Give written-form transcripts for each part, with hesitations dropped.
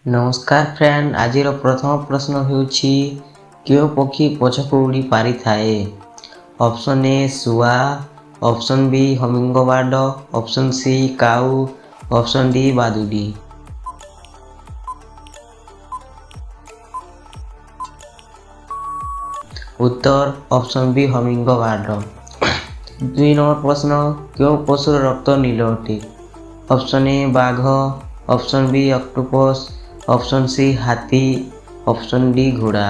नमस्कार फ्रेंड, आज प्रथम प्रश्न ହେଉଛି କେଉଁ ପକ୍ଷୀ ପଛକୁ ଉଡ଼ି ପାରିଥାଏ? ଅପସନ୍ ଏ ଶୁଆ, ଅପସନ୍ ବି ହମିଙ୍ଗବାର୍ଡ, ଅପସନ୍ ସି କାଉ, ଅପସନ୍ ଡି ବାଦୁଡ଼ି। ଉତ୍ତର ଅପସନ୍ ବି ହମିଙ୍ଗବାର୍ଡ। 2 ନମ୍ବର ପ୍ରଶ୍ନ, କେଉଁ ପଶୁର ରକ୍ତ ନୀଳ ଅଟେ? ଅପସନ୍ ଏ ବାଘ, option B octopus, option C ହାତୀ, ଅପସନ୍ ଡି ଘୋଡ଼ା।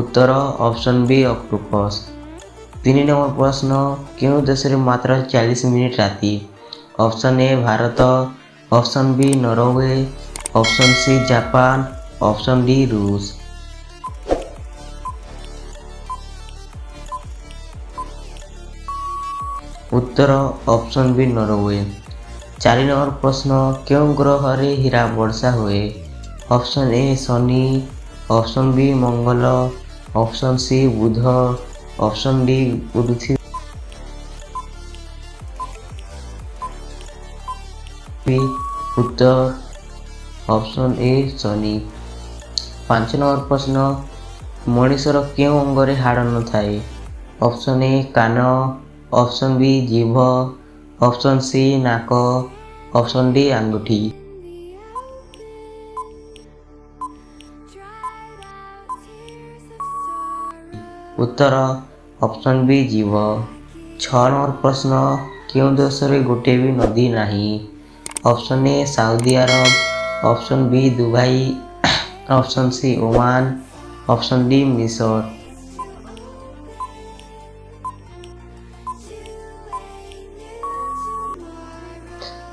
ଉତ୍ତର ଅପସନ୍ ବି ଅକ୍ଟୋପସ୍। 3 ନମ୍ବର ପ୍ରଶ୍ନ, କେଉଁ ଦେଶରେ ମାତ୍ର 40 ମିନିଟ୍ ରାତି? Option A Bharat, option B Norway, option C Japan, option D ରୁଷ। ଉତ୍ତର ଅପସନ୍ ବି ନରୱେ। 4 ନମ୍ବର ପ୍ରଶ୍ନ, କେଉଁ ଗ୍ରହରେ ହୀରା ବର୍ଷା ହୁଏ? Option A Shani, option B Mangal, option C ବୁଧ, ଅପସନ୍ ଡି ପୃଥିବୀ। ଉତ୍ତର ଅପସନ୍ ଏ ଶନି। 5 ନମ୍ବର ପ୍ରଶ୍ନ, ମଣିଷର କେଉଁ ଅଙ୍ଗରେ ହାଡ଼ ନଥାଏ? ଅପସନ୍ ଏ କାନ, ଅପସନ୍ ବି ଜିଭ, ଅପସନ୍ ସି ନାକ, ଅପସନ୍ ଡି ଆଙ୍ଗୁଠି। ଉତ୍ତର ଅପସନ୍ ବି ଜିଭ। 6 ନମ୍ବର ପ୍ରଶ୍ନ, କେଉଁ ଦେଶରେ ଗୋଟିଏ ବି ନଦୀ ନାହିଁ? Option A Saudi Arab, option B Dubai, option C Oman, option D ମିଶର।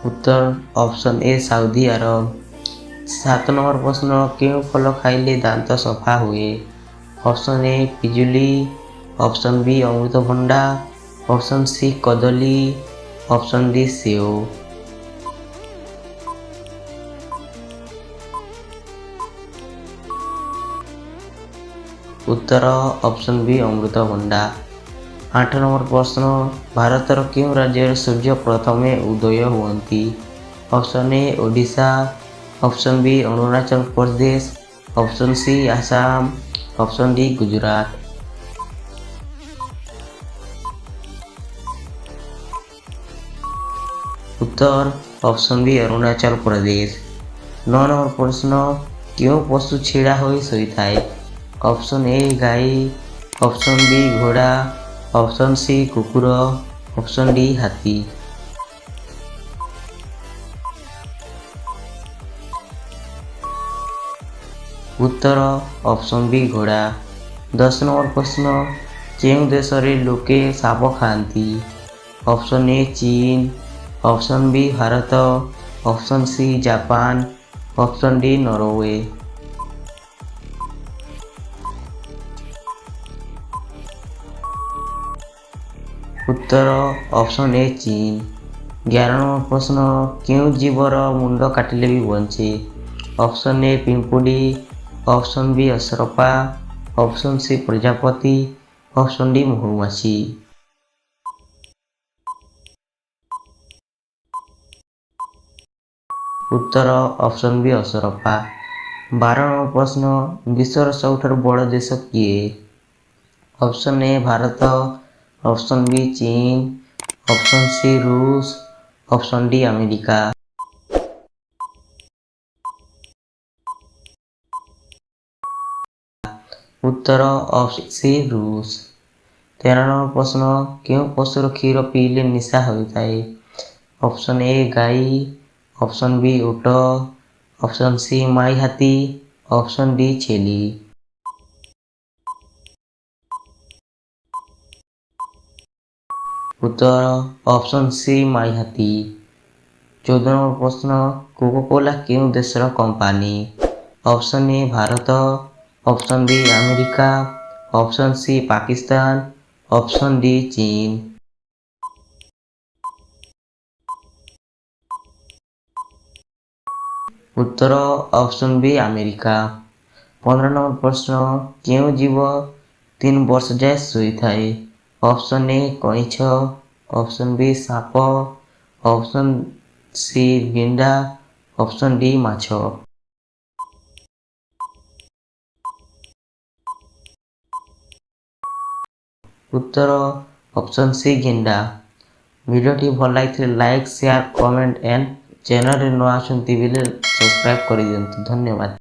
ଉତ୍ତର option A Saudi Arab. 7 number ପ୍ରଶ୍ନ, କେଉଁ ଫଳ ଖାଇଲେ ଦାନ୍ତ ସଫା ହୁଏ? ଅପସନ୍ ଏ ପିଜୁଳି, ଅପସନ୍ ବି ଅମୃତଭଣ୍ଡା, ଅପସନ୍ ସି କଦଳୀ, ଅପସନ୍ ଡି ସେଓ। ଉତ୍ତର ଅପସନ୍ ବି ଅମୃତଭଣ୍ଡା। 8 ନମ୍ବର ପ୍ରଶ୍ନ, ଭାରତର କେଉଁ ରାଜ୍ୟରେ ସୂର୍ଯ୍ୟ ପ୍ରଥମେ ଉଦୟ ହୁଅନ୍ତି? Option A Odisha, option B Arunachal Pradesh, option C Assam, option D Gujarat. ଉତ୍ତର option B Arunachal Pradesh. 9 number ପ୍ରଶ୍ନ, କେଉଁ ପଶୁ ଛିଡ଼ା ହୋଇ ଶୋଇଥାଏ? ଅପସନ୍ ଏ ଗାଈ, ଅପସନ୍ ବି ଘୋଡ଼ା, ଅପସନ୍ ସି କୁକୁର, ଅପସନ୍ ଡି ହାତୀ। ଉତ୍ତର ଅପସନ୍ ବି ଘୋଡ଼ା। 10 ନମ୍ବର ପ୍ରଶ୍ନ, କେଉଁ ଦେଶରେ ଲୋକେ ସାପ ଖାଆନ୍ତି? ଅପସନ୍ ଏ ଚୀନ, option B Bharat, option C Japan, option D Norway. ଉତ୍ତର ଅପସନ୍ ଏ ଚୀନ। 11 ନମ୍ବର ପ୍ରଶ୍ନ, କେଉଁ ଜୀବର ମୁଣ୍ଡ କାଟିଲେ ବି ବଞ୍ଚେ? ଅପସନ୍ ଏ ପିମ୍ପୁଡ଼ି, ଅପସନ୍ ବି ଅସରପା, ଅପସନ୍ ସି ପ୍ରଜାପତି, ଅପସନ୍ ଡି ମହୁମାଛି। ଉତ୍ତର ଅପସନ୍ ବି ଅସରପା। 12 ନମ୍ବର ପ୍ରଶ୍ନ, ବିଶ୍ୱର ସବୁଠାରୁ ବଡ଼ ଦେଶ କିଏ? Option A Bharat, option B ଚୀନ, ଅପସନ୍ ସି ରୁଷ, ଅପସନ୍ ଡି ଆମେରିକା। ଉତ୍ତର ଅପସନ୍ ସି ରୁଷ। 13 ନମ୍ବର ପ୍ରଶ୍ନ, କେଉଁ ପଶୁର କ୍ଷୀର ପିଇଲେ ନିଶା ହୋଇଥାଏ? ଅପସନ୍ ଏ ଗାଈ, ଅପସନ୍ ବି ଓଟ, ଅପସନ୍ ସି ମାଇ ହାତୀ, ଅପସନ୍ ଡି ଛେଳି। ଉତ୍ତର ଅପସନ୍ ସି ମାଇ ହାତୀ। 14 ନମ୍ବର ପ୍ରଶ୍ନ, କୋକାକୋଲା କେଉଁ ଦେଶର company? Option A Bharat, option B America, option C Pakistan, option D ଚୀନ। ଉତ୍ତର ଅପସନ୍ ବି ଆମେରିକା। 15 ନମ୍ବର ପ୍ରଶ୍ନ, କେଉଁ ଜୀବ 3 ବର୍ଷ ଯାଏ ଶୋଇଥାଏ? ଅପସନ୍ ଏ କଇଁଛ, ऑप्शन बी साप, ऑप्शन सी गेंडा, ऑप्शन डी माछ। उत्तर ऑप्शन सी गेंडा। भिडियोटी भल लगी like share comment and channel रे न आसंती बिले सब्सक्राइब कर दियंतु। धन्यवाद।